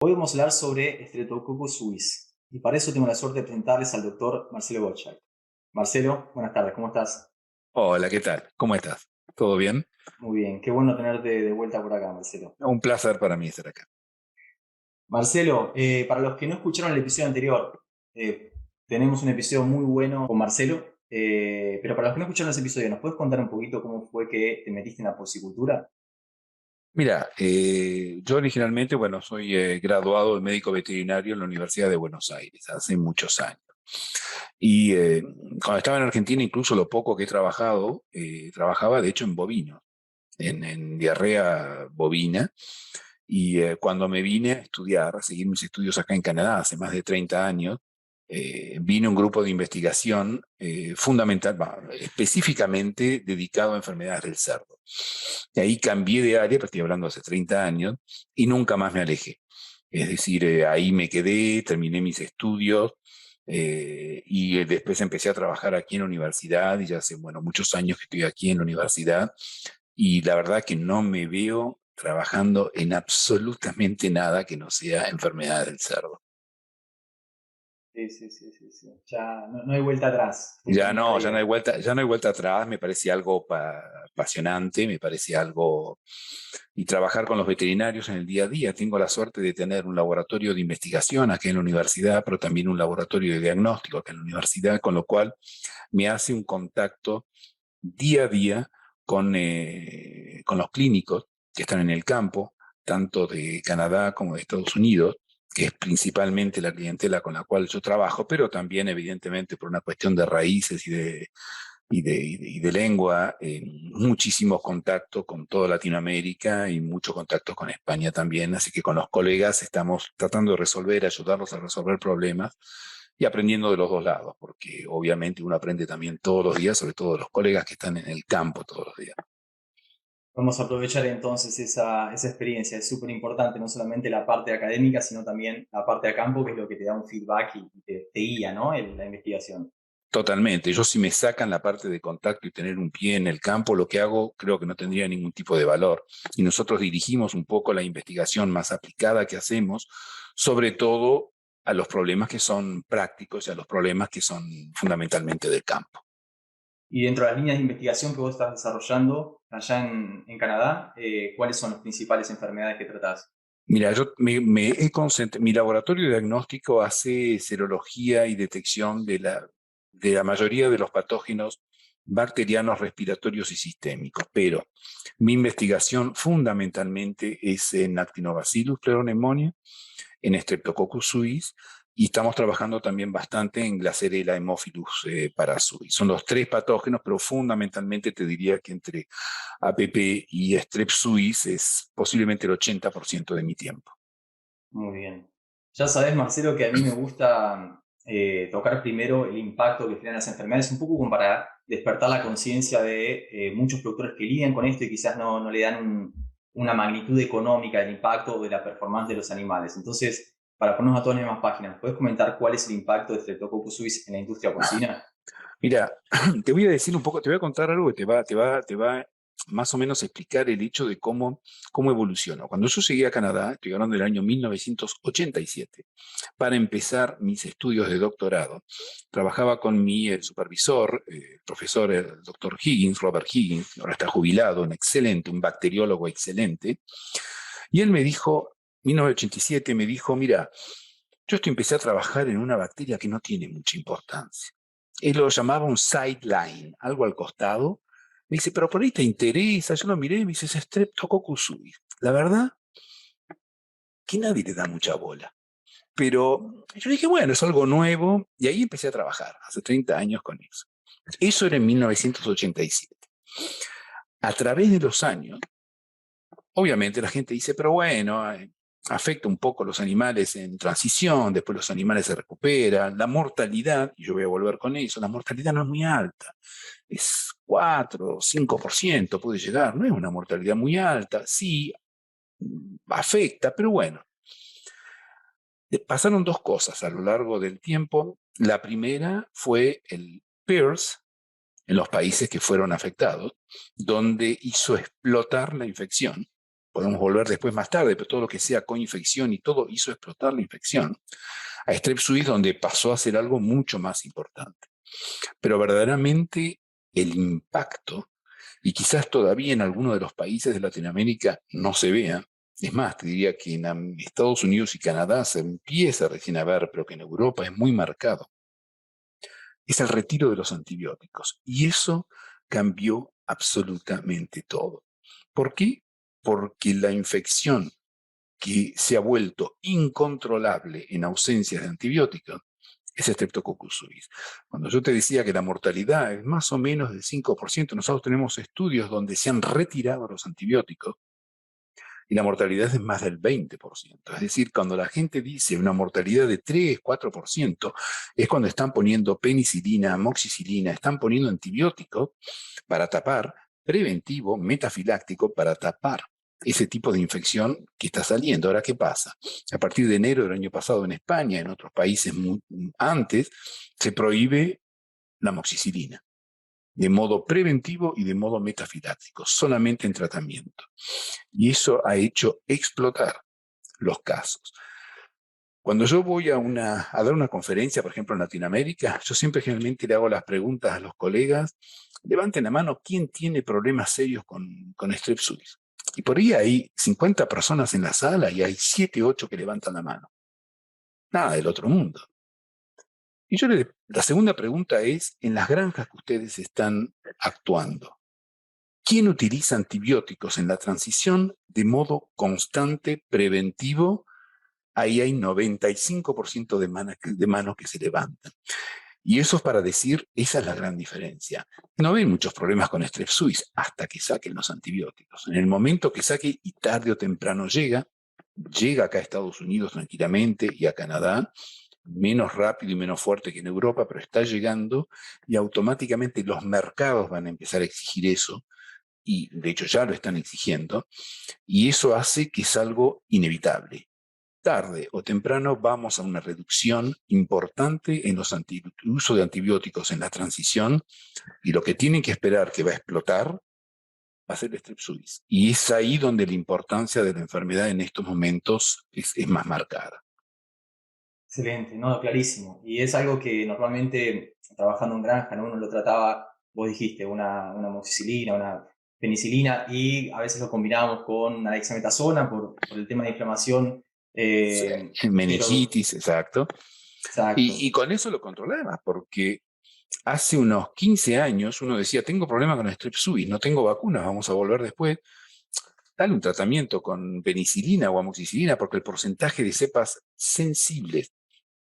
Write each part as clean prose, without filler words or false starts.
Hoy vamos a hablar sobre Streptococcus suis y para eso tengo la suerte de presentarles al doctor Marcelo Gottschalk. Marcelo, buenas tardes, ¿cómo estás? Hola, ¿qué tal? ¿Cómo estás? ¿Todo bien? Muy bien, qué bueno tenerte de vuelta por acá, Marcelo. Un placer para mí estar acá. Marcelo, para los que no escucharon el episodio anterior, tenemos un episodio muy bueno con Marcelo, pero para los que no escucharon ese episodio, ¿nos puedes contar un poquito cómo fue que te metiste en la porcicultura? Mira, yo originalmente, bueno, soy graduado de médico veterinario en la Universidad de Buenos Aires hace muchos años. Y cuando estaba en Argentina, incluso lo poco que he trabajado, trabajaba de hecho en bovinos, en diarrea bovina. Y cuando me vine a estudiar, a seguir mis estudios acá en Canadá hace más de 30 años, vine a un grupo de investigación fundamental, específicamente dedicado a enfermedades del cerdo. Y ahí cambié de área, pero estoy hablando hace 30 años, y nunca más me alejé. Es decir, ahí me quedé, terminé mis estudios y después empecé a trabajar aquí en la universidad y ya hace, bueno, muchos años que estoy aquí en la universidad y la verdad que no me veo trabajando en absolutamente nada que no sea enfermedad del cerdo. Sí, sí, sí, sí, sí. Ya no hay vuelta atrás, Ya esa es la no, ya no hay idea. vuelta, ya no hay vuelta atrás, me parece algo apasionante, me parece algo. Y trabajar con los veterinarios en el día a día. Tengo la suerte de tener un laboratorio de investigación aquí en la universidad, pero también un laboratorio de diagnóstico aquí en la universidad, con lo cual me hace un contacto día a día con los clínicos que están en el campo, tanto de Canadá como de Estados Unidos, que es principalmente la clientela con la cual yo trabajo, pero también evidentemente por una cuestión de raíces y de lengua, muchísimos contactos con toda Latinoamérica y mucho contacto con España también, así que con los colegas estamos tratando de resolver, ayudarlos a resolver problemas y aprendiendo de los dos lados, porque obviamente uno aprende también todos los días, sobre todo los colegas que están en el campo todos los días. Vamos a aprovechar entonces esa experiencia. Es súper importante, no solamente la parte académica, sino también la parte de campo, que es lo que te da un feedback y te guía, ¿no? En la investigación. Totalmente. Yo si me sacan la parte de contacto y tener un pie en el campo, lo que hago creo que no tendría ningún tipo de valor. Y nosotros dirigimos un poco la investigación más aplicada que hacemos, sobre todo a los problemas que son prácticos y a los problemas que son fundamentalmente del campo. Y dentro de las líneas de investigación que vos estás desarrollando allá en Canadá, ¿cuáles son las principales enfermedades que tratás? Mira, yo me he concentrado, mi laboratorio de diagnóstico hace serología y detección de la mayoría de los patógenos bacterianos, respiratorios y sistémicos, pero mi investigación fundamentalmente es en Actinobacillus pleuromoniae, en Streptococcus suis, y estamos trabajando también bastante en Glasserella haemophilus parasuis. Son los tres patógenos, pero fundamentalmente te diría que entre APP y Strep suis es posiblemente el 80% de mi tiempo. Muy bien. Ya sabés, Marcelo, que a mí me gusta tocar primero el impacto que generan las enfermedades, un poco como para despertar la conciencia de muchos productores que lidian con esto y quizás no le dan una magnitud económica del impacto o de la performance de los animales. Entonces, para ponernos a todas las mismas páginas, ¿puedes comentar cuál es el impacto de Streptococcus suis en la industria porcina? Mira, te voy a decir un poco, te voy a contar algo que te va más o menos a explicar el hecho de cómo evoluciona. Cuando yo llegué a Canadá, estoy hablando del año 1987, para empezar mis estudios de doctorado, trabajaba con mi supervisor, profesor, el doctor Higgins, Robert Higgins, que ahora está jubilado, un bacteriólogo excelente, y él me dijo, 1987, me dijo, mira, empecé a trabajar en una bacteria que no tiene mucha importancia. Él lo llamaba un sideline, algo al costado. Me dice, pero por ahí te interesa. Yo lo miré y me dice, es Streptococcus suis. La verdad que nadie le da mucha bola. Pero yo dije, bueno, es algo nuevo. Y ahí empecé a trabajar, hace 30 años con eso. Eso era en 1987. A través de los años, obviamente la gente dice, pero bueno, afecta un poco a los animales en transición, después los animales se recuperan, la mortalidad, y yo voy a volver con eso, la mortalidad no es muy alta, es 4 o 5% puede llegar, no es una mortalidad muy alta, sí, afecta, pero bueno. Pasaron dos cosas a lo largo del tiempo. La primera fue el PIRS en los países que fueron afectados, donde hizo explotar la infección podemos volver después más tarde, pero todo lo que sea coinfección y todo hizo explotar la infección, a Strep suis, donde pasó a ser algo mucho más importante. Pero verdaderamente el impacto, y quizás todavía en algunos de los países de Latinoamérica no se vea, es más, te diría que en Estados Unidos y Canadá se empieza recién a ver, pero que en Europa es muy marcado, es el retiro de los antibióticos. Y eso cambió absolutamente todo. ¿Por qué? Porque la infección que se ha vuelto incontrolable en ausencia de antibióticos es Streptococcus suis. Cuando yo te decía que la mortalidad es más o menos del 5%, nosotros tenemos estudios donde se han retirado los antibióticos y la mortalidad es de más del 20%. Es decir, cuando la gente dice una mortalidad de 3, 4%, es cuando están poniendo penicilina, amoxicilina, están poniendo antibióticos para tapar, preventivo, metafiláctico, para tapar ese tipo de infección que está saliendo. Ahora, ¿qué pasa? A partir de enero del año pasado en España, en otros países antes, se prohíbe la amoxicilina de modo preventivo y de modo metafiláctico, solamente en tratamiento. Y eso ha hecho explotar los casos. Cuando yo voy a dar una conferencia, por ejemplo, en Latinoamérica, yo siempre generalmente le hago las preguntas a los colegas, levanten la mano, ¿quién tiene problemas serios con Strep suis? Y por ahí hay 50 personas en la sala y hay 7, 8 que levantan la mano. Nada del otro mundo. Y la segunda pregunta es, en las granjas que ustedes están actuando, ¿quién utiliza antibióticos en la transición de modo constante, preventivo? Ahí hay 95% de manos que se levantan. Y eso es para decir, esa es la gran diferencia. No ven muchos problemas con Strep suis hasta que saquen los antibióticos. En el momento que saque, y tarde o temprano llega acá a Estados Unidos tranquilamente y a Canadá, menos rápido y menos fuerte que en Europa, pero está llegando y automáticamente los mercados van a empezar a exigir eso, y de hecho ya lo están exigiendo, y eso hace que es algo inevitable. Tarde o temprano vamos a una reducción importante en los uso de antibióticos en la transición, y lo que tienen que esperar que va a explotar va a ser el Strep suis. Y es ahí donde la importancia de la enfermedad en estos momentos es más marcada. Excelente, no, clarísimo. Y es algo que normalmente, trabajando en granja, ¿no? Uno lo trataba, vos dijiste, una amoxicilina, una penicilina, y a veces lo combinábamos con una dexametasona por el tema de inflamación, Sí. pero, Meningitis, exacto. exacto. Y con eso lo controlaba, porque hace unos 15 años uno decía, tengo problemas con el Strep suis, no tengo vacunas, vamos a volver después. Dale un tratamiento con penicilina o amoxicilina, porque el porcentaje de cepas sensibles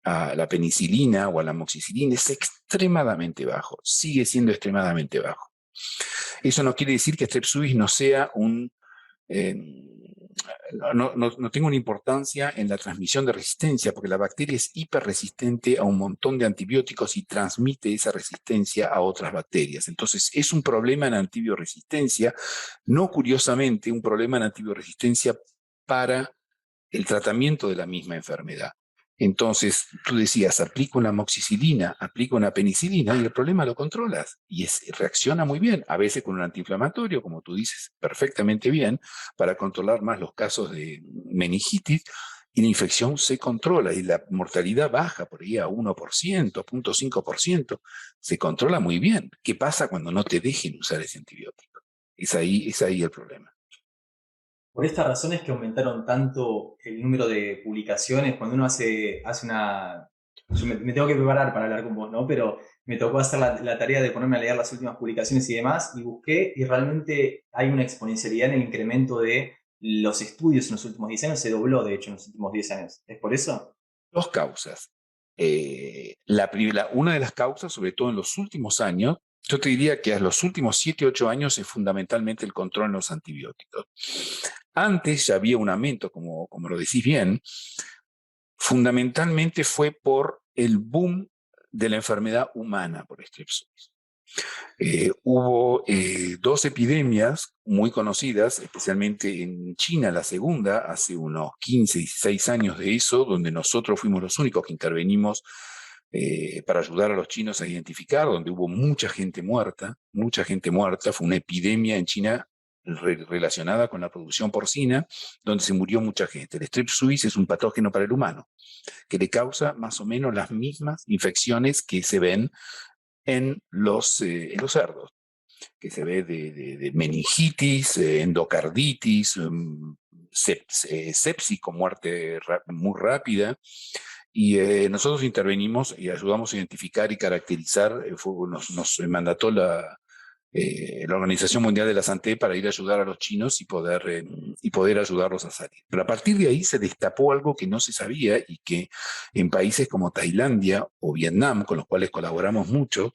a la penicilina o a la amoxicilina es extremadamente bajo, sigue siendo extremadamente bajo. Eso no quiere decir que Strep suis no sea eh, no tenga una importancia en la transmisión de resistencia, porque la bacteria es hiperresistente a un montón de antibióticos y transmite esa resistencia a otras bacterias. Entonces, es un problema en antibioresistencia, no curiosamente un problema en antibioresistencia para el tratamiento de la misma enfermedad. Entonces, tú decías, aplico una amoxicilina, aplico una penicilina y el problema lo controlas y reacciona muy bien, a veces con un antiinflamatorio, como tú dices, perfectamente bien, para controlar más los casos de meningitis, y la infección se controla y la mortalidad baja por ahí a 1%, 0.5%, se controla muy bien. ¿Qué pasa cuando no te dejen usar ese antibiótico? Es ahí el problema. Por estas razones que aumentaron tanto el número de publicaciones, cuando uno hace una... Yo me tengo que preparar para hablar con vos, ¿no? Pero me tocó hacer la tarea de ponerme a leer las últimas publicaciones y demás, y busqué, y realmente hay una exponencialidad en el incremento de los estudios en los últimos 10 años, se dobló, de hecho, en los últimos 10 años. ¿Es por eso? Dos causas. Una de las causas, sobre todo en los últimos años, yo te diría que a los últimos 7, 8 años es fundamentalmente el control en los antibióticos. Antes ya había un aumento, como lo decís bien, fundamentalmente fue por el boom de la enfermedad humana por Strep suis. Hubo 2 epidemias muy conocidas, especialmente en China, la segunda, hace unos 15, 16 años de eso, donde nosotros fuimos los únicos que intervenimos para ayudar a los chinos a identificar, donde hubo mucha gente muerta, fue una epidemia en China relacionada con la producción porcina, donde se murió mucha gente. El Strep suis es un patógeno para el humano, que le causa más o menos las mismas infecciones que se ven en los cerdos, que se ve de meningitis, endocarditis, sepsis con muerte muy rápida. Y nosotros intervenimos y ayudamos a identificar y caracterizar, nos mandató la Organización Mundial de la Santé para ir a ayudar a los chinos y poder ayudarlos a salir. Pero a partir de ahí se destapó algo que no se sabía y que en países como Tailandia o Vietnam, con los cuales colaboramos mucho,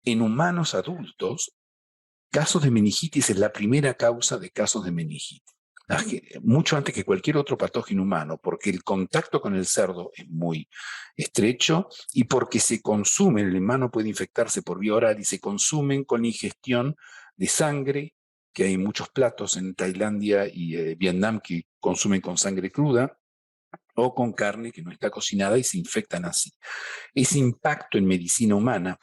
en humanos adultos, casos de meningitis es la primera causa de casos de meningitis. Mucho antes que cualquier otro patógeno humano, porque el contacto con el cerdo es muy estrecho y porque se consume, el humano puede infectarse por vía oral y se consumen con ingestión de sangre, que hay muchos platos en Tailandia y Vietnam que consumen con sangre cruda, o con carne que no está cocinada y se infectan así. Ese impacto en medicina humana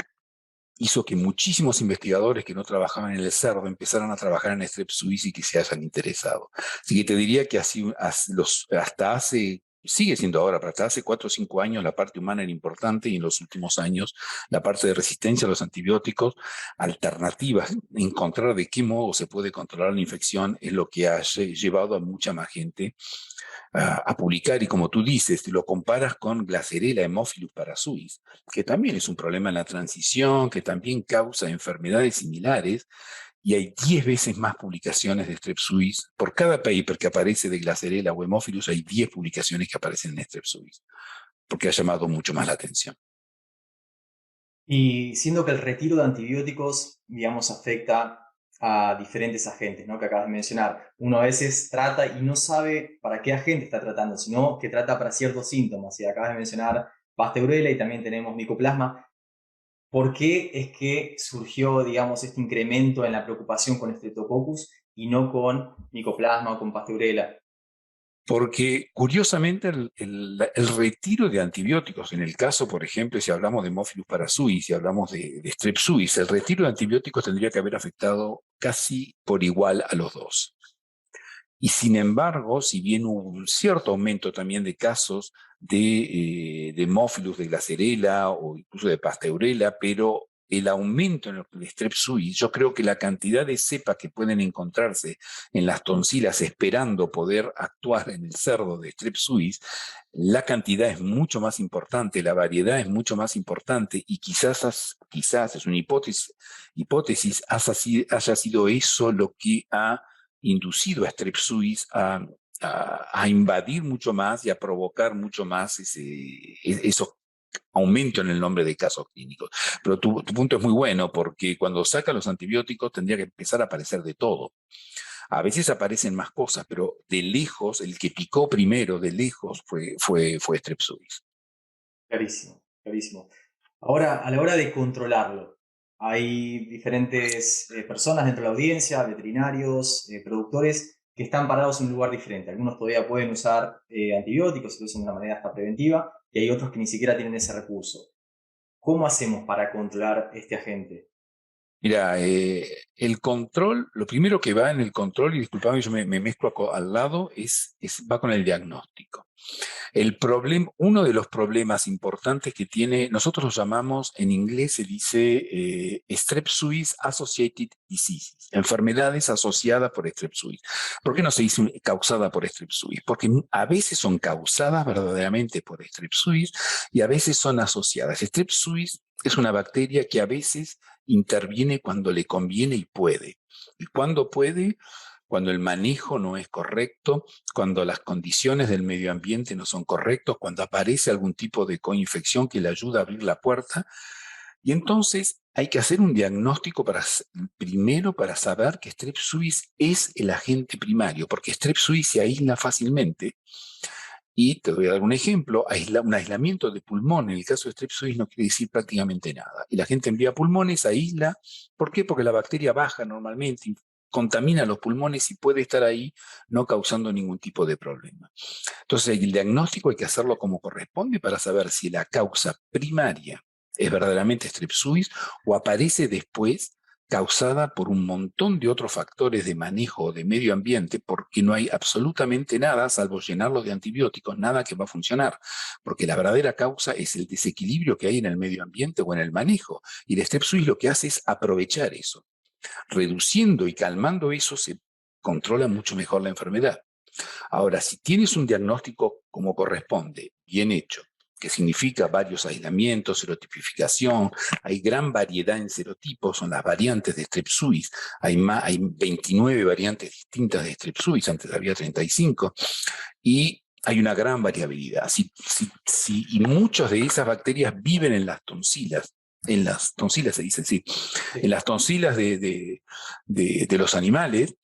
hizo que muchísimos investigadores que no trabajaban en el cerdo empezaran a trabajar en Strep suis y que se hayan interesado. Así que te diría que hasta hace, sigue siendo ahora, pero hasta hace 4 o 5 años la parte humana era importante y en los últimos años la parte de resistencia a los antibióticos, alternativas, encontrar de qué modo se puede controlar la infección es lo que ha llevado a mucha más gente a publicar, y como tú dices, te lo comparas con Glasserella Haemophilus parasuis, que también es un problema en la transición, que también causa enfermedades similares, y hay 10 veces más publicaciones de Strep suis. Por cada paper que aparece de Glasserella o Haemophilus, hay 10 publicaciones que aparecen en Strep suis, porque ha llamado mucho más la atención. Y siendo que el retiro de antibióticos, digamos, afecta a diferentes agentes, ¿no? Que acabas de mencionar. Uno a veces trata y no sabe para qué agente está tratando, sino que trata para ciertos síntomas. Y acabas de mencionar Pasteurella y también tenemos Mycoplasma. ¿Por qué es que surgió, digamos, este incremento en la preocupación con Streptococcus y no con Mycoplasma o con Pasteurella? Porque curiosamente el retiro de antibióticos, en el caso, por ejemplo, si hablamos de Haemophilus parasuis, si hablamos de Strep suis, el retiro de antibióticos tendría que haber afectado casi por igual a los dos. Y sin embargo, si bien hubo un cierto aumento también de casos de Haemophilus, de Glasserella o incluso de Pasteurella, pero el aumento en el Strep suis, yo creo que la cantidad de cepas que pueden encontrarse en las tonsilas esperando poder actuar en el cerdo de Strep suis, la cantidad es mucho más importante, la variedad es mucho más importante y quizás es una hipótesis haya sido eso lo que ha inducido a Strep suis a invadir mucho más y a provocar mucho más esos aumento en el nombre de casos clínicos. Pero tu punto es muy bueno, porque cuando saca los antibióticos tendría que empezar a aparecer de todo. A veces aparecen más cosas, pero de lejos, el que picó primero, de lejos, fue Strep suis. Clarísimo, clarísimo. Ahora, a la hora de controlarlo, hay diferentes personas dentro de la audiencia, veterinarios, productores, que están parados en un lugar diferente. Algunos todavía pueden usar antibióticos, y lo usan de una manera hasta preventiva, y hay otros que ni siquiera tienen ese recurso. ¿Cómo hacemos para controlar este agente? Mira, el control, lo primero que va en el control, y disculpame, yo me mezclo al lado, va con el diagnóstico. Uno de los problemas importantes que tiene, nosotros lo llamamos, en inglés se dice Strep suis Associated Diseases, enfermedades asociadas por Strep suis. ¿Por qué no se dice causada por Strep suis? Porque a veces son causadas verdaderamente por Strep suis y a veces son asociadas. Strep suis es una bacteria que a veces interviene cuando le conviene y puede. Y cuando puede, cuando el manejo no es correcto, cuando las condiciones del medio ambiente no son correctas, cuando aparece algún tipo de coinfección que le ayuda a abrir la puerta. Y entonces hay que hacer un diagnóstico primero para saber que Strep suis es el agente primario, porque Strep suis se aísla fácilmente. Y te voy a dar un ejemplo, un aislamiento de pulmón en el caso de Strep suis no quiere decir prácticamente nada. Y la gente envía pulmones, aísla. ¿Por qué? Porque la bacteria baja normalmente, contamina los pulmones y puede estar ahí no causando ningún tipo de problema. Entonces el diagnóstico hay que hacerlo como corresponde para saber si la causa primaria es verdaderamente Strep suis o aparece después causada por un montón de otros factores de manejo de medio ambiente, porque no hay absolutamente nada, salvo llenarlo de antibióticos, nada que va a funcionar, porque la verdadera causa es el desequilibrio que hay en el medio ambiente o en el manejo, y el Step Suis lo que hace es aprovechar eso. Reduciendo y calmando eso se controla mucho mejor la enfermedad. Ahora, si tienes un diagnóstico como corresponde, bien hecho, que significa varios aislamientos, serotipificación, hay gran variedad en serotipos, son las variantes de Strep suis, hay 29 variantes distintas de Strep suis, antes había 35, y hay una gran variabilidad. Y muchas de esas bacterias viven en las tonsilas se dice, sí, en las tonsilas de los animales,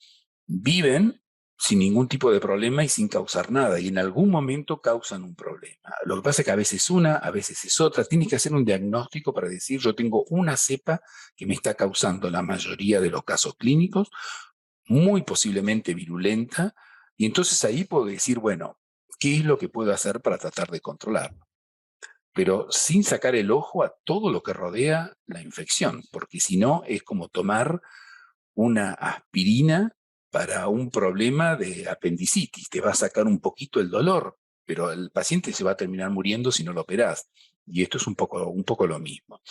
viven sin ningún tipo de problema y sin causar nada, y en algún momento causan un problema. Lo que pasa es que a veces una, a veces es otra. Tienes que hacer un diagnóstico para decir, yo tengo una cepa que me está causando la mayoría de los casos clínicos, muy posiblemente virulenta, y entonces ahí puedo decir, bueno, ¿qué es lo que puedo hacer para tratar de controlarlo? Pero sin sacar el ojo a todo lo que rodea la infección, porque si no es como tomar una aspirina para un problema de apendicitis. Te va a sacar un poquito el dolor, pero el paciente se va a terminar muriendo si no lo operás. Y esto es un poco lo mismo.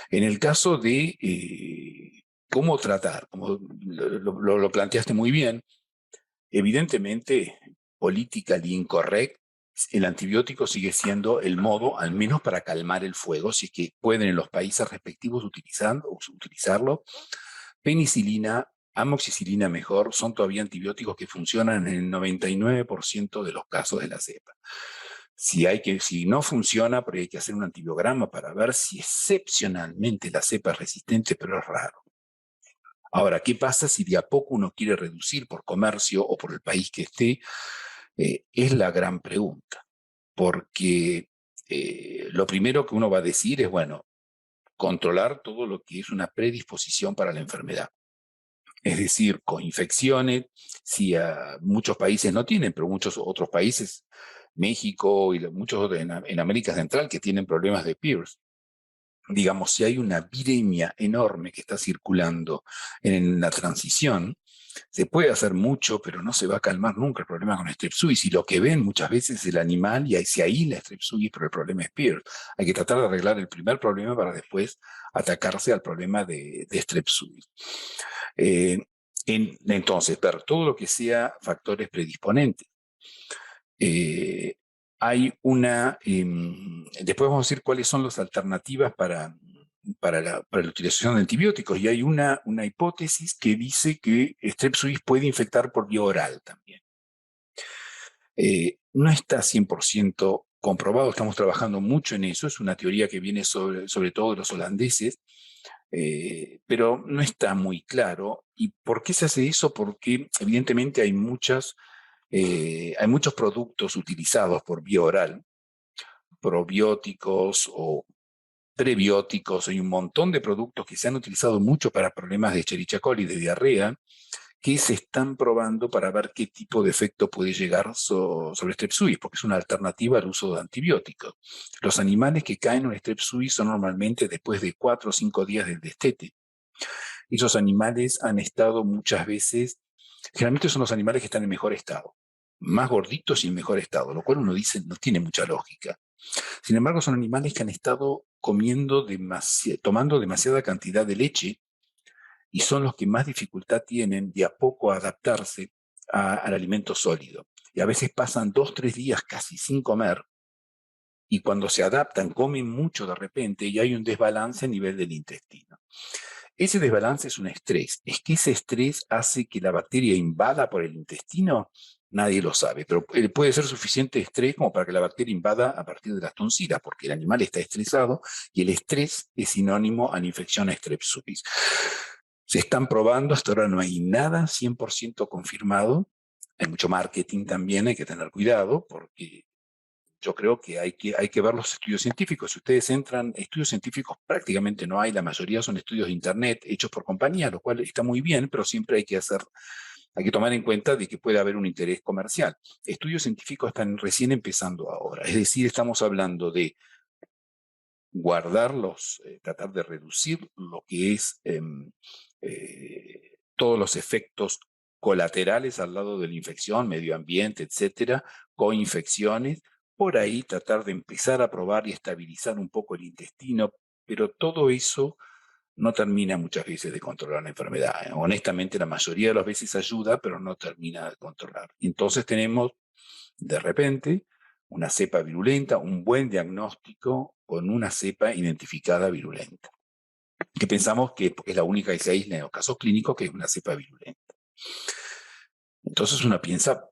En el caso de cómo tratar, como lo planteaste muy bien, evidentemente, politically incorrect, el antibiótico sigue siendo el modo, al menos para calmar el fuego, si es que pueden en los países respectivos utilizarlo. Penicilina, amoxicilina mejor, son todavía antibióticos que funcionan en el 99% de los casos de la cepa. Si no funciona, pero hay que hacer un antibiograma para ver si excepcionalmente la cepa es resistente, pero es raro. Ahora, ¿qué pasa si de a poco uno quiere reducir por comercio o por el país que esté? Es la gran pregunta, porque lo primero que uno va a decir es, bueno, controlar todo lo que es una predisposición para la enfermedad. Es decir, con infecciones, si muchos países no tienen, pero muchos otros países, México y muchos otros en América Central, que tienen problemas de PIRS. Digamos, si hay una viremia enorme que está circulando en la transición, se puede hacer mucho, pero no se va a calmar nunca el problema con Strep suis. Y lo que ven muchas veces es el animal y ahí se aísla Strep suis, pero el problema es PIRS. Hay que tratar de arreglar el primer problema para después atacarse al problema de Strep suis. Entonces, ver todo lo que sea factores predisponentes. Hay después vamos a decir cuáles son las alternativas para la utilización de antibióticos, y hay una hipótesis que dice que Strep suis puede infectar por vía oral también. No está 100% comprobado, estamos trabajando mucho en eso, es una teoría que viene sobre todo de los holandeses, pero no está muy claro. ¿Y por qué se hace eso? Porque evidentemente hay muchos productos utilizados por vía oral, probióticos o prebióticos, hay un montón de productos que se han utilizado mucho para problemas de Escherichia coli, de diarrea, que se están probando para ver qué tipo de efecto puede llegar sobre Strep suis, porque es una alternativa al uso de antibióticos. Los animales que caen en Strep suis son normalmente después de 4 o 5 días del destete. Esos animales han estado muchas veces, generalmente son los animales que están en mejor estado, más gorditos y en mejor estado, lo cual uno dice no tiene mucha lógica. Sin embargo, son animales que han estado tomando demasiada cantidad de leche, y son los que más dificultad tienen de a poco adaptarse al alimento sólido. Y a veces pasan 2, 3 días casi sin comer, y cuando se adaptan comen mucho de repente y hay un desbalance a nivel del intestino. Ese desbalance es un estrés. ¿Es que ese estrés hace que la bacteria invada por el intestino? Nadie lo sabe, pero puede ser suficiente estrés como para que la bacteria invada a partir de las tonsilas, porque el animal está estresado y el estrés es sinónimo a la infección a Strep suis. Se están probando, hasta ahora no hay nada 100% confirmado. Hay mucho marketing también, hay que tener cuidado, porque yo creo que hay que ver los estudios científicos. Si ustedes entran, estudios científicos prácticamente no hay, la mayoría son estudios de internet hechos por compañías, lo cual está muy bien, pero siempre hay que tomar en cuenta de que puede haber un interés comercial. Estudios científicos están recién empezando ahora, es decir, estamos hablando de guardarlos, tratar de reducir lo que es todos los efectos colaterales al lado de la infección, medio ambiente, etcétera, coinfecciones, por ahí tratar de empezar a probar y estabilizar un poco el intestino, pero todo eso no termina muchas veces de controlar la enfermedad. Honestamente, la mayoría de las veces ayuda, pero no termina de controlar. Entonces tenemos, de repente, una cepa virulenta, un buen diagnóstico con una cepa identificada virulenta, que pensamos que es la única que se aísla en los casos clínicos, que es una cepa virulenta. Entonces uno piensa,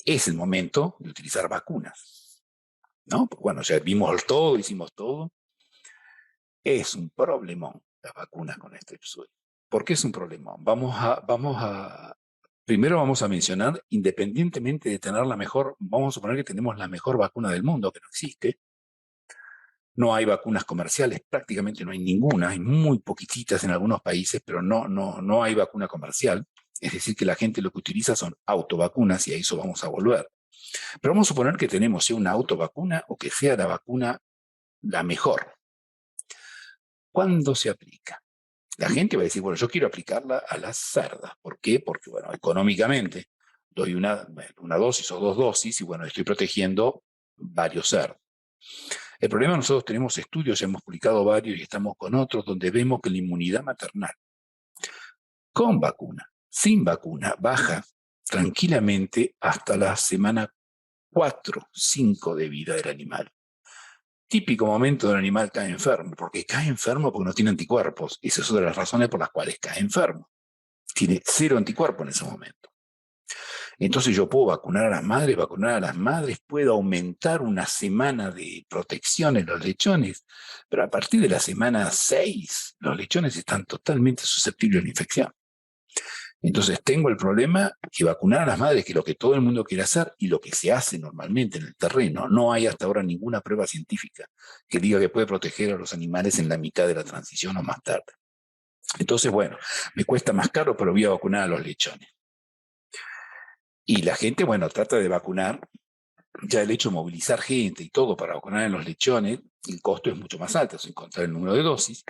es el momento de utilizar vacunas, ¿no? Pues bueno, ya vimos todo, hicimos todo. Es un problemón las vacunas con este episodio. ¿Por qué es un problemón? Primero vamos a mencionar, independientemente de tener la mejor, vamos a suponer que tenemos la mejor vacuna del mundo, que no existe. No hay vacunas comerciales, prácticamente no hay ninguna, hay muy poquititas en algunos países, pero no hay vacuna comercial. Es decir, que la gente lo que utiliza son autovacunas y a eso vamos a volver. Pero vamos a suponer que tenemos sea una autovacuna o que sea la vacuna la mejor. ¿Cuándo se aplica? La gente va a decir, bueno, yo quiero aplicarla a las cerdas. ¿Por qué? Porque, bueno, económicamente doy una dosis o 2 dosis y, bueno, estoy protegiendo varios cerdos. El problema, nosotros tenemos estudios, ya hemos publicado varios y estamos con otros, donde vemos que la inmunidad maternal con vacuna, sin vacuna, baja tranquilamente hasta la semana 4, 5 de vida del animal. Típico momento del animal cae enfermo, porque cae enfermo porque no tiene anticuerpos. Esa es otra de las razones por las cuales cae enfermo. Tiene 0 anticuerpos en ese momento. Entonces yo puedo vacunar a las madres, puedo aumentar una semana de protección en los lechones, pero a partir de la semana 6, los lechones están totalmente susceptibles a la infección. Entonces tengo el problema que vacunar a las madres, que es lo que todo el mundo quiere hacer y lo que se hace normalmente en el terreno. No hay hasta ahora ninguna prueba científica que diga que puede proteger a los animales en la mitad de la transición o más tarde. Entonces, bueno, me cuesta más caro, pero voy a vacunar a los lechones. Y la gente, bueno, trata de vacunar. Ya el hecho de movilizar gente y todo para vacunar en los lechones, el costo es mucho más alto, es encontrar el número de dosis.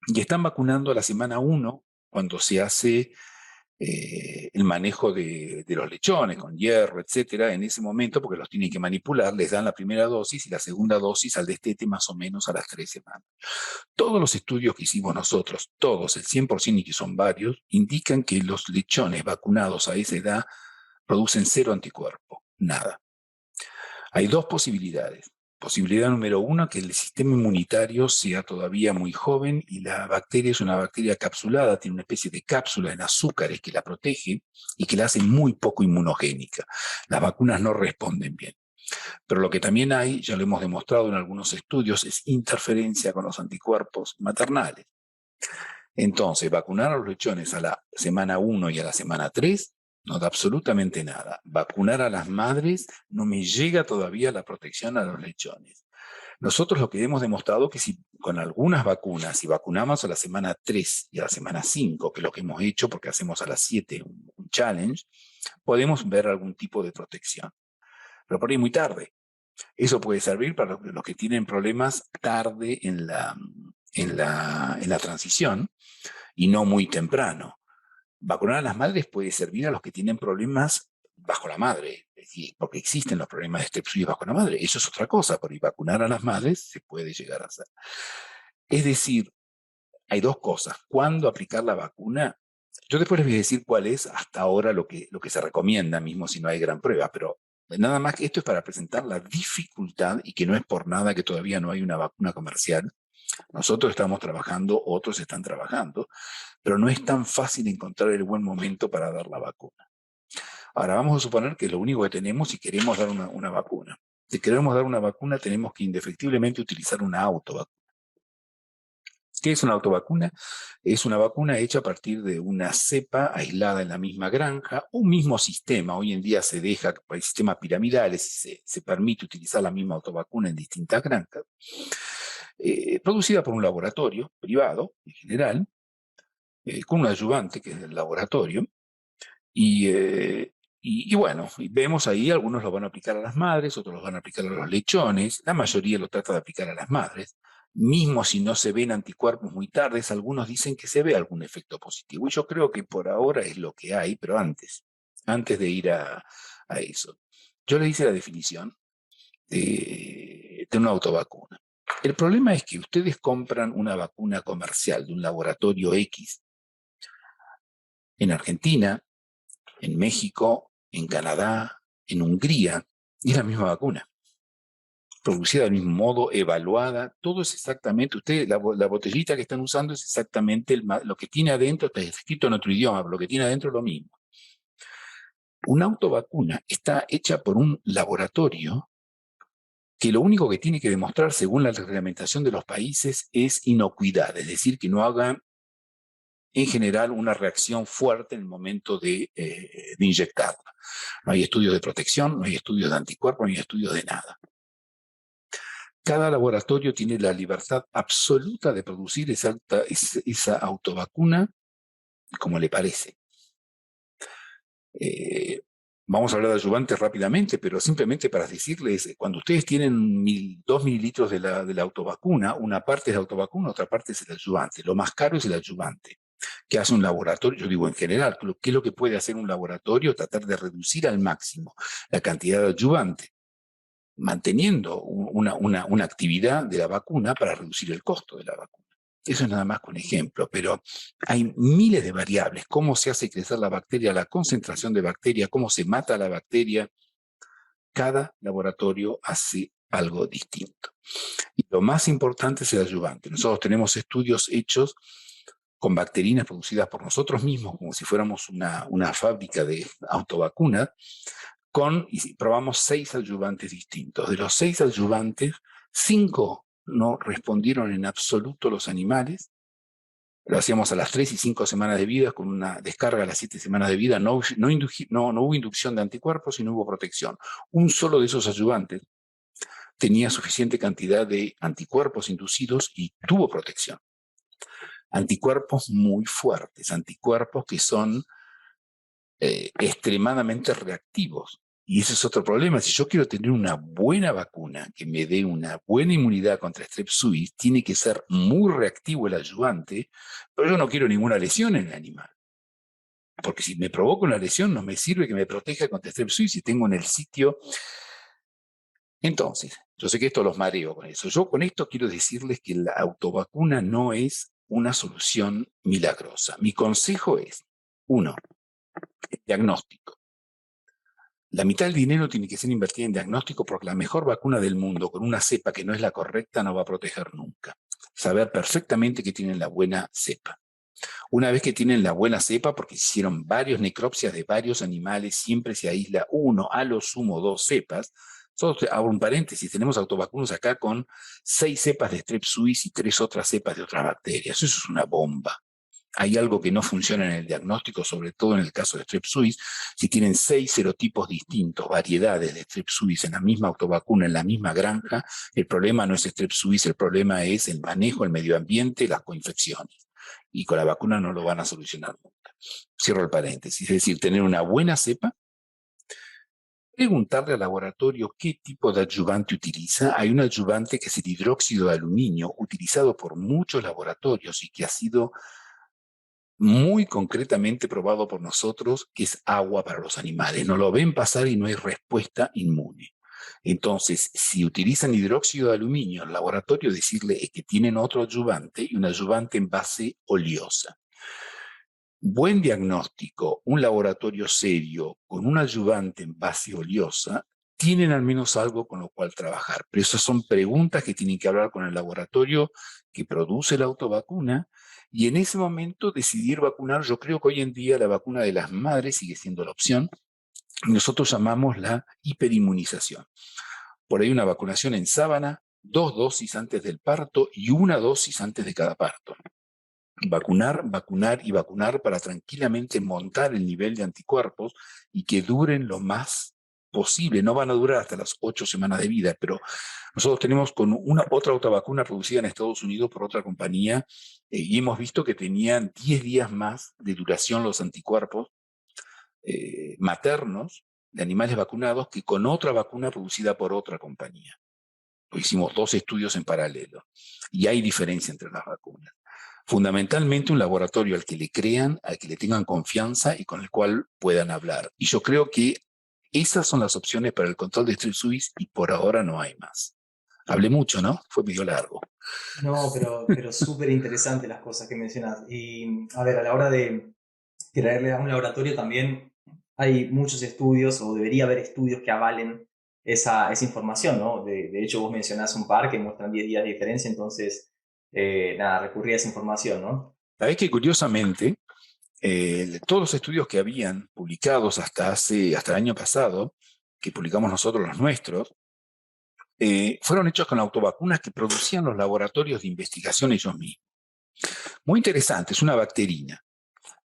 Y están vacunando a la semana 1 cuando se hace el manejo de los lechones con hierro, etcétera, en ese momento, porque los tienen que manipular, les dan la primera dosis y la segunda dosis al destete más o menos a las 3 semanas. Todos los estudios que hicimos nosotros, todos, el 100% y que son varios, indican que los lechones vacunados a esa edad producen 0 anticuerpo, nada. Hay 2 posibilidades. Posibilidad número 1, que el sistema inmunitario sea todavía muy joven y la bacteria es una bacteria capsulada, tiene una especie de cápsula en azúcares que la protege y que la hace muy poco inmunogénica. Las vacunas no responden bien. Pero lo que también hay, ya lo hemos demostrado en algunos estudios, es interferencia con los anticuerpos maternales. Entonces, vacunar a los lechones a la semana 1 y a la semana 3 no da absolutamente nada. Vacunar a las madres no me llega todavía la protección a los lechones. Nosotros lo que hemos demostrado es que si con algunas vacunas, si vacunamos a la semana 3 y a la semana 5, que es lo que hemos hecho porque hacemos a las 7 un challenge, podemos ver algún tipo de protección. Pero por ahí muy tarde. Eso puede servir para los que tienen problemas tarde en la transición y no muy temprano. Vacunar a las madres puede servir a los que tienen problemas bajo la madre, es decir, porque existen los problemas de estreptosis bajo la madre. Eso es otra cosa, pero vacunar a las madres se puede llegar a hacer. Es decir, hay 2 cosas. ¿Cuándo aplicar la vacuna? Yo después les voy a decir cuál es hasta ahora lo que se recomienda, mismo si no hay gran prueba, pero nada más que esto es para presentar la dificultad y que no es por nada que todavía no hay una vacuna comercial. Nosotros estamos trabajando, otros están trabajando, pero no es tan fácil encontrar el buen momento para dar la vacuna. Ahora vamos a suponer que es lo único que tenemos si queremos dar una vacuna. Si queremos dar una vacuna, tenemos que indefectiblemente utilizar una autovacuna. ¿Qué es una autovacuna? Es una vacuna hecha a partir de una cepa aislada en la misma granja, un mismo sistema. Hoy en día se deja para sistemas piramidales y se permite utilizar la misma autovacuna en distintas granjas. Producida por un laboratorio privado, en general, con un ayudante que es del laboratorio. Y bueno, vemos ahí, algunos lo van a aplicar a las madres, otros los van a aplicar a los lechones, la mayoría lo trata de aplicar a las madres. Mismo si no se ven anticuerpos muy tardes, algunos dicen que se ve algún efecto positivo. Y yo creo que por ahora es lo que hay, pero antes de ir a eso. Yo le hice la definición de una autovacuna. El problema es que ustedes compran una vacuna comercial de un laboratorio X en Argentina, en México, en Canadá, en Hungría, y es la misma vacuna, producida del mismo modo, evaluada, todo es exactamente, ustedes, la botellita que están usando es exactamente lo que tiene adentro, está escrito en otro idioma, pero lo que tiene adentro es lo mismo. Una autovacuna está hecha por un laboratorio que lo único que tiene que demostrar, según la reglamentación de los países, es inocuidad, es decir, que no haga en general una reacción fuerte en el momento de inyectarla. No hay estudios de protección, no hay estudios de anticuerpos, no hay estudios de nada. Cada laboratorio tiene la libertad absoluta de producir esa autovacuna como le parece. Vamos a hablar de ayudantes rápidamente, pero simplemente para decirles, cuando ustedes tienen 2 mililitros de la autovacuna, una parte es la autovacuna, otra parte es el ayudante. Lo más caro es el ayudante. ¿Qué hace un laboratorio? Yo digo en general, ¿qué es lo que puede hacer un laboratorio? Tratar de reducir al máximo la cantidad de ayudante, manteniendo una actividad de la vacuna para reducir el costo de la vacuna. Eso es nada más que un ejemplo, pero hay miles de variables. Cómo se hace crecer la bacteria, la concentración de bacteria, cómo se mata la bacteria. Cada laboratorio hace algo distinto. Y lo más importante es el ayudante. Nosotros tenemos estudios hechos con bacterinas producidas por nosotros mismos, como si fuéramos una fábrica de autovacunas, y probamos 6 ayudantes distintos. De los 6 ayudantes, 5 no respondieron en absoluto los animales. Lo hacíamos a las 3 y 5 semanas de vida, con una descarga a las 7 semanas de vida. No hubo inducción de anticuerpos y no hubo protección. Un solo de esos ayudantes tenía suficiente cantidad de anticuerpos inducidos y tuvo protección. Anticuerpos muy fuertes, anticuerpos que son extremadamente reactivos. Y ese es otro problema. Si yo quiero tener una buena vacuna que me dé una buena inmunidad contra Strep suis, tiene que ser muy reactivo el ayudante, pero yo no quiero ninguna lesión en el animal. Porque si me provoca una lesión, no me sirve que me proteja contra Strep suis si tengo en el sitio. Entonces, yo sé que esto los mareo con eso. Yo con esto quiero decirles que la autovacuna no es una solución milagrosa. Mi consejo es, 1, diagnóstico. La mitad del dinero tiene que ser invertida en diagnóstico porque la mejor vacuna del mundo con una cepa que no es la correcta no va a proteger nunca. Saber perfectamente que tienen la buena cepa. Una vez que tienen la buena cepa, porque hicieron varios necropsias de varios animales, siempre se aísla 1, a lo sumo 2 cepas. Solo hago un paréntesis, tenemos autovacunas acá con 6 cepas de Strep suis y 3 otras cepas de otras bacterias. Eso es una bomba. Hay algo que no funciona en el diagnóstico, sobre todo en el caso de Strep suis. Si tienen 6 serotipos distintos, variedades de Strep suis en la misma autovacuna, en la misma granja, el problema no es Strep suis, el problema es el manejo, el medio ambiente, las coinfecciones. Y con la vacuna no lo van a solucionar nunca. Cierro el paréntesis. Es decir, tener una buena cepa, preguntarle al laboratorio qué tipo de adyuvante utiliza. Hay un adyuvante que es el hidróxido de aluminio, utilizado por muchos laboratorios y que ha sido muy concretamente probado por nosotros, que es agua para los animales. No lo ven pasar y no hay respuesta inmune. Entonces, si utilizan hidróxido de aluminio en el laboratorio, decirle que tienen otro adyuvante y un adyuvante en base oleosa. Buen diagnóstico, un laboratorio serio con un adyuvante en base oleosa, tienen al menos algo con lo cual trabajar. Pero esas son preguntas que tienen que hablar con el laboratorio que produce la autovacuna y en ese momento decidir vacunar. Yo creo que hoy en día la vacuna de las madres sigue siendo la opción. Nosotros llamamos la hiperinmunización. Por ahí una vacunación en sábana, 2 dosis antes del parto y 1 dosis antes de cada parto. Vacunar, vacunar y vacunar para tranquilamente montar el nivel de anticuerpos y que duren lo más posible. No van a durar hasta las 8 semanas de vida, pero nosotros tenemos con otra autovacuna producida en Estados Unidos por otra compañía y hemos visto que tenían 10 días más de duración los anticuerpos maternos de animales vacunados que con otra vacuna producida por otra compañía. hicimos 2 estudios en paralelo, y hay diferencia entre las vacunas. Fundamentalmente un laboratorio al que le crean, al que le tengan confianza y con el cual puedan hablar. Y yo creo que esas son las opciones para el control de Strep suis y por ahora no hay más. Hablé mucho, ¿no? Fue medio largo. No, pero súper interesante las cosas que mencionas. Y a ver, a la hora de traerle a un laboratorio también hay muchos estudios, o debería haber estudios que avalen esa información, ¿no? De hecho, vos mencionás un par que muestran 10 días de diferencia, entonces, nada, recurrí a esa información, ¿no? Sabés que curiosamente, todos los estudios que habían publicados hasta el año pasado, que publicamos nosotros los nuestros, fueron hechos con autovacunas que producían los laboratorios de investigación ellos mismos. Muy interesante, es una bacterina,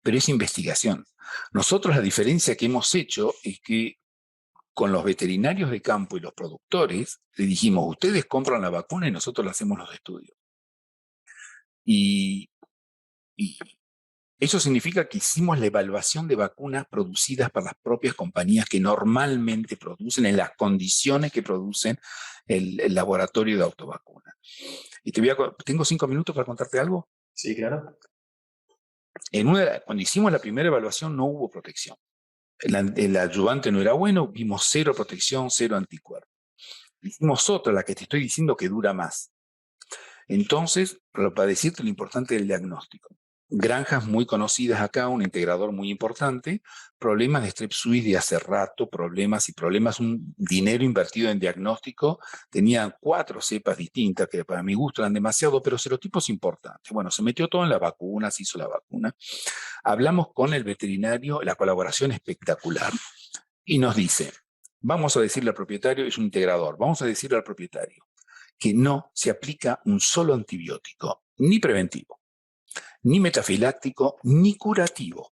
pero es investigación. Nosotros la diferencia que hemos hecho es que con los veterinarios de campo y los productores, le dijimos, ustedes compran la vacuna y nosotros le hacemos los estudios. Y eso significa que hicimos la evaluación de vacunas producidas por las propias compañías que normalmente producen en las condiciones que producen el laboratorio de autovacuna. Y tengo 5 minutos para contarte algo. Sí, claro. Cuando hicimos la primera evaluación no hubo protección. El ayudante no era bueno, vimos 0 protección, 0 anticuerpos. Hicimos otra, la que te estoy diciendo que dura más. Entonces, para decirte lo importante del diagnóstico. Granjas muy conocidas acá, un integrador muy importante, problemas de Strep suis de hace rato, problemas, un dinero invertido en diagnóstico, tenían 4 cepas distintas, que para mi gusto eran demasiado, pero serotipos importantes. Bueno, se metió todo en la vacuna, se hizo la vacuna. Hablamos con el veterinario, la colaboración espectacular, y nos dice, vamos a decirle al propietario, es un integrador, vamos a decirle al propietario que no se aplica un solo antibiótico, ni preventivo, ni metafiláctico, ni curativo.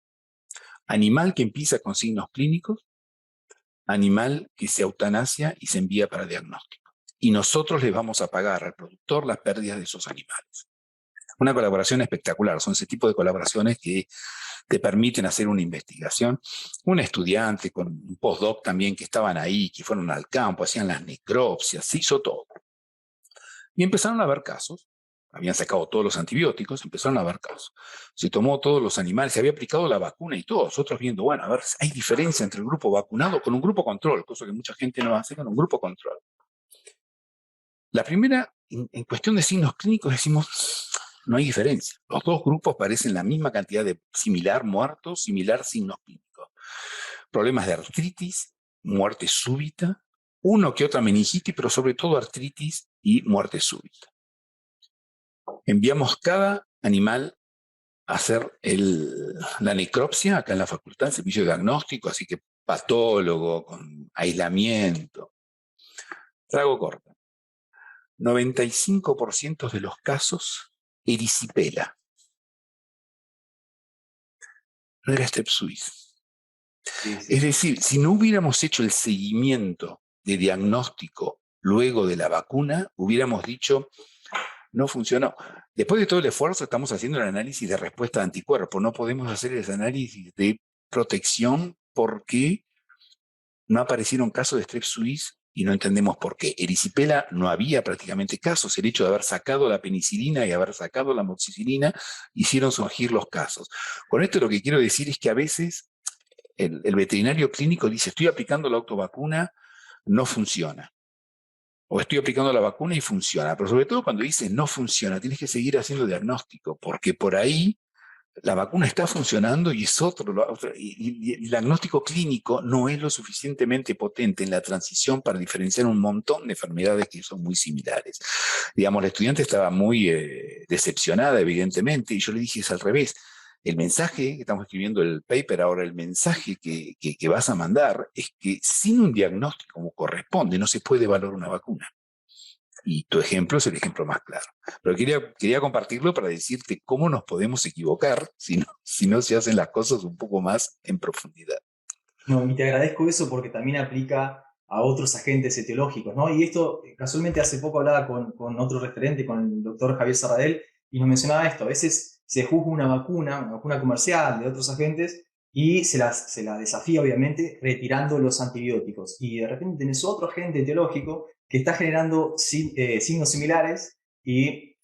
Animal que empieza con signos clínicos, animal que se eutanasia y se envía para diagnóstico. Y nosotros les vamos a pagar al productor las pérdidas de esos animales. Una colaboración espectacular, son ese tipo de colaboraciones que te permiten hacer una investigación. Un estudiante con un postdoc también que estaban ahí, que fueron al campo, hacían las necropsias, se hizo todo. Y empezaron a haber casos, habían sacado todos los antibióticos, empezaron a haber casos. Se tomó todos los animales, se había aplicado la vacuna y todos, nosotros viendo, bueno, a ver, hay diferencia entre el grupo vacunado con un grupo control, cosa que mucha gente no hace con un grupo control. La primera, en cuestión de signos clínicos, decimos, no hay diferencia. Los 2 grupos parecen la misma cantidad de similar muertos, similar signos clínicos. Problemas de artritis, muerte súbita, uno que otra meningitis, pero sobre todo artritis y muerte súbita. Enviamos cada animal a hacer la necropsia acá en la facultad, el servicio de diagnóstico, así que patólogo, con aislamiento. Trago corto. 95% de los casos, erisipela. No era Strep suis. Sí, sí. Es decir, si no hubiéramos hecho el seguimiento de diagnóstico luego de la vacuna, hubiéramos dicho, no funcionó. Después de todo el esfuerzo, estamos haciendo el análisis de respuesta de anticuerpos. No podemos hacer ese análisis de protección porque no aparecieron casos de Strep suis y no entendemos por qué. Erisipela no había prácticamente casos. El hecho de haber sacado la penicilina y haber sacado la amoxicilina hicieron surgir los casos. Con esto lo que quiero decir es que a veces el veterinario clínico dice, estoy aplicando la autovacuna, no funciona. O estoy aplicando la vacuna y funciona. Pero sobre todo cuando dice no funciona, tienes que seguir haciendo diagnóstico, porque por ahí la vacuna está funcionando y es y el diagnóstico clínico no es lo suficientemente potente en la transición para diferenciar un montón de enfermedades que son muy similares. Digamos, la estudiante estaba muy decepcionada, evidentemente, y yo le dije, es al revés. El mensaje, que estamos escribiendo el paper ahora, el mensaje que vas a mandar es que sin un diagnóstico como corresponde no se puede evaluar una vacuna. Y tu ejemplo es el ejemplo más claro. Pero quería compartirlo para decirte cómo nos podemos equivocar si no se hacen las cosas un poco más en profundidad. No, y te agradezco eso porque también aplica a otros agentes etiológicos, ¿no? Y esto, casualmente hace poco hablaba con otro referente, con el doctor Javier Sarradel, y nos mencionaba esto. A veces se juzga una vacuna comercial de otros agentes, y se la desafía, obviamente, retirando los antibióticos. Y de repente tenés otro agente etiológico que está generando signos similares y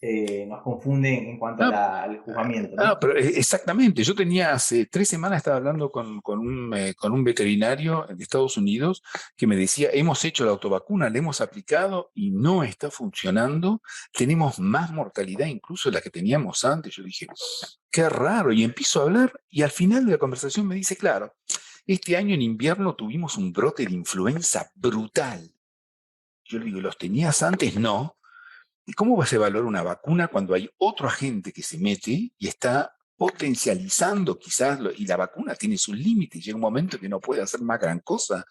nos confunden en cuanto a No, al juzgamiento, ¿no? pero exactamente. Yo tenía hace 3 semanas, estaba hablando con un veterinario de Estados Unidos que me decía, hemos hecho la autovacuna, la hemos aplicado y no está funcionando. Tenemos más mortalidad incluso de la que teníamos antes. Yo dije, qué raro. Y empiezo a hablar y al final de la conversación me dice, claro, este año en invierno tuvimos un brote de influenza brutal. Yo le digo, ¿los tenías antes? No. ¿Y cómo vas a evaluar una vacuna cuando hay otro agente que se mete y está potencializando quizás, y la vacuna tiene sus límites, llega un momento que no puede hacer más gran cosa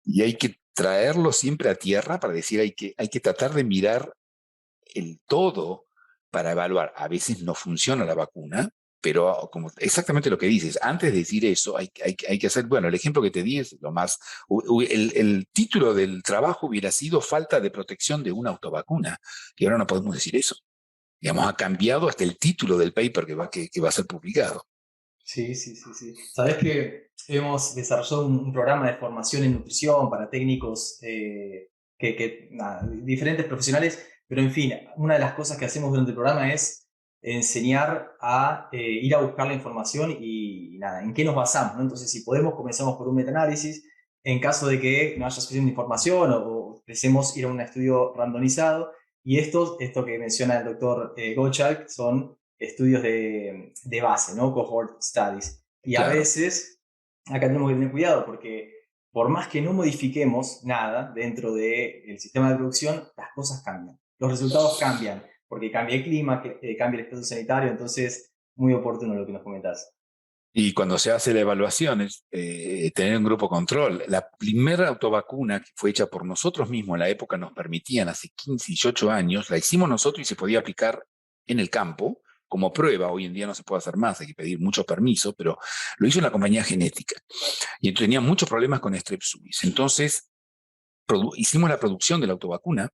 y hay que traerlo siempre a tierra para decir, hay que tratar de mirar el todo para evaluar. A veces no funciona la vacuna, pero como exactamente lo que dices, antes de decir eso, hay que hacer, bueno, el ejemplo que te di es lo más, el título del trabajo hubiera sido falta de protección de una autovacuna, y ahora no podemos decir eso. Digamos, ha cambiado hasta el título del paper que va a ser publicado. Sí, sí, sí, sí. Sabes que hemos desarrollado un programa de formación en nutrición para técnicos, nada, diferentes profesionales, pero en fin, una de las cosas que hacemos durante el programa es enseñar a ir a buscar la información y nada, en qué nos basamos, ¿no? Entonces, si podemos, comenzamos por un metaanálisis. En caso de que no haya suficiente información o empecemos a ir a un estudio randomizado. Y esto que menciona el doctor Gottschalk son estudios de base, ¿no? Cohort studies. Y a Claro. veces, acá tenemos que tener cuidado porque por más que no modifiquemos nada dentro del sistema de producción, las cosas cambian. Los resultados cambian, porque cambia el clima, cambia el estado sanitario, entonces, muy oportuno lo que nos comentás. Y cuando se hace la evaluación, es, tener un grupo control. La primera autovacuna que fue hecha por nosotros mismos, en la época nos permitían, hace 15, 18 años, la hicimos nosotros y se podía aplicar en el campo como prueba. Hoy en día no se puede hacer más, hay que pedir mucho permiso, pero lo hizo una compañía genética. Y tenía muchos problemas con Strep suis. Entonces, hicimos la producción de la autovacuna,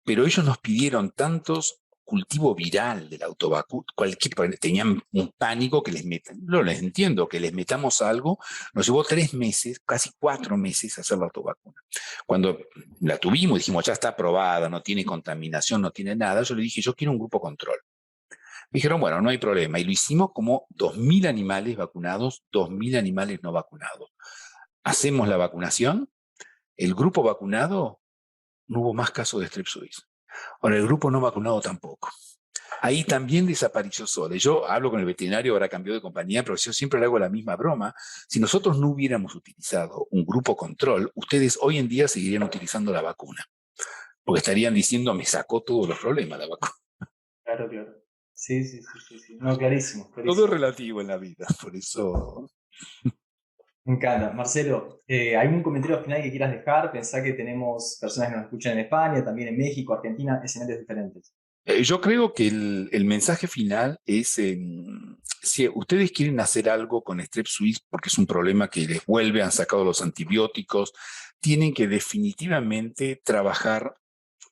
pero ellos nos pidieron tantos cultivo viral de la autovacuna, tenían un pánico que les metan, no les entiendo, que les metamos algo, nos llevó 3 meses, casi 4 meses hacer la autovacuna. Cuando la tuvimos, dijimos, ya está aprobada, no tiene contaminación, no tiene nada, yo le dije, yo quiero un grupo control. Me dijeron, bueno, no hay problema, y lo hicimos como 2.000 animales vacunados, 2.000 animales no vacunados. Hacemos la vacunación, el grupo vacunado, no hubo más casos de Strep suis. Ahora, el grupo no vacunado tampoco. Ahí también desapareció Sole. Yo hablo con el veterinario, ahora cambió de compañía, pero yo siempre le hago la misma broma. Si nosotros no hubiéramos utilizado un grupo control, ustedes hoy en día seguirían utilizando la vacuna, porque estarían diciendo, me sacó todos los problemas la vacuna. Claro, claro. Sí, sí, sí, sí, sí. No, clarísimo, Todo es clarísimo. relativo en la vida, por eso. Me encanta. Marcelo, ¿algún comentario final que quieras dejar? Pensá que tenemos personas que nos escuchan en España, también en México, Argentina, escenarios diferentes. Yo creo que el mensaje final es, si ustedes quieren hacer algo con Strep suis, porque es un problema que les vuelve, han sacado los antibióticos, tienen que definitivamente trabajar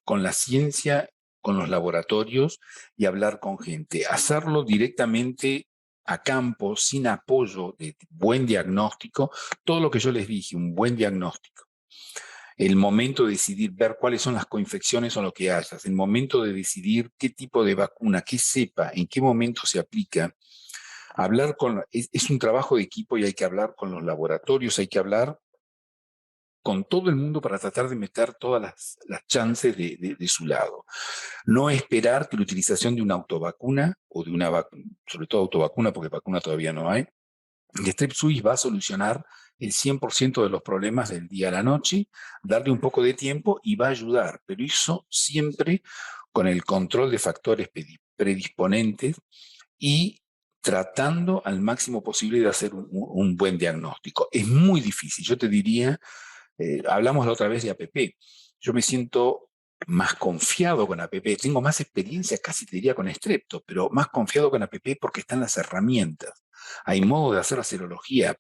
con la ciencia, con los laboratorios y hablar con gente. Hacerlo directamente a campo, sin apoyo de buen diagnóstico, todo lo que yo les dije, un buen diagnóstico. El momento de decidir, ver cuáles son las coinfecciones o lo que hayas, el momento de decidir qué tipo de vacuna, qué cepa, en qué momento se aplica. Hablar es un trabajo de equipo y hay que hablar con los laboratorios, hay que hablar con todo el mundo para tratar de meter todas las chances de su lado. No esperar que la utilización de una autovacuna o de una vacuna, sobre todo autovacuna, porque vacuna todavía no hay, el Strep suis va a solucionar el 100% de los problemas del día a la noche, darle un poco de tiempo y va a ayudar, pero eso siempre con el control de factores predisponentes y tratando al máximo posible de hacer un buen diagnóstico. Es muy difícil, yo te diría, hablamos la otra vez de APP, yo me siento más confiado con APP, tengo más experiencia, casi te diría con Strepto, pero más confiado con APP porque están las herramientas. Hay modo de hacer la serología.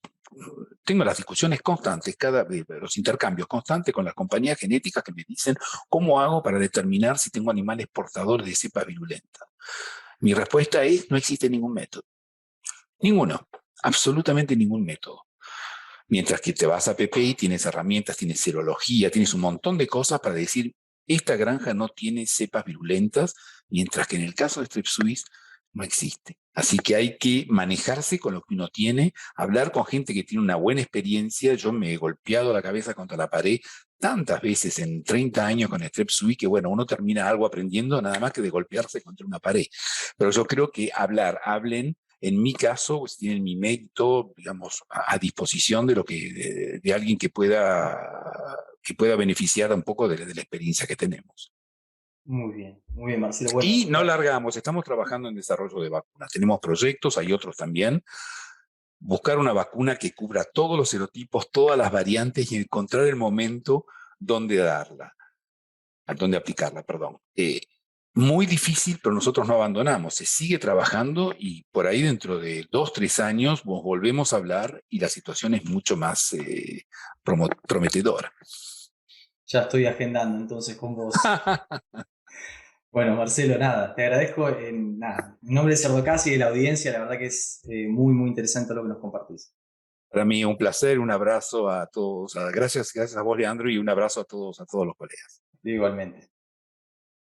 Tengo las discusiones constantes, los intercambios constantes con las compañías genéticas que me dicen cómo hago para determinar si tengo animales portadores de cepa virulenta. Mi respuesta es, no existe ningún método. Ninguno. Absolutamente ningún método. Mientras que te vas a PPI, tienes herramientas, tienes serología, tienes un montón de cosas para decir, esta granja no tiene cepas virulentas, mientras que en el caso de Strep suis no existe. Así que hay que manejarse con lo que uno tiene, hablar con gente que tiene una buena experiencia. Yo me he golpeado la cabeza contra la pared tantas veces en 30 años con Strep suis que, bueno, uno termina algo aprendiendo nada más que de golpearse contra una pared. Pero yo creo que hablen. En mi caso, pues tienen mi mérito, digamos, a disposición de lo de alguien que pueda beneficiar un poco de la experiencia que tenemos. Muy bien, Marcelo. Bueno, Y no largamos, estamos trabajando en desarrollo de vacunas. Tenemos proyectos, hay otros también. Buscar una vacuna que cubra todos los serotipos, todas las variantes y encontrar el momento donde darla, donde aplicarla, perdón. Muy difícil, pero nosotros no abandonamos. Se sigue trabajando y por ahí dentro de 2, 3 años volvemos a hablar y la situación es mucho más prometedora. ya estoy agendando entonces con vos. Bueno, Marcelo, nada, te agradezco nada, en nombre de Serdocasi y de la audiencia, la verdad que es muy, muy interesante lo que nos compartís. Para mí un placer, un abrazo a todos. Gracias a vos, Leandro, y un abrazo a todos los colegas. Igualmente.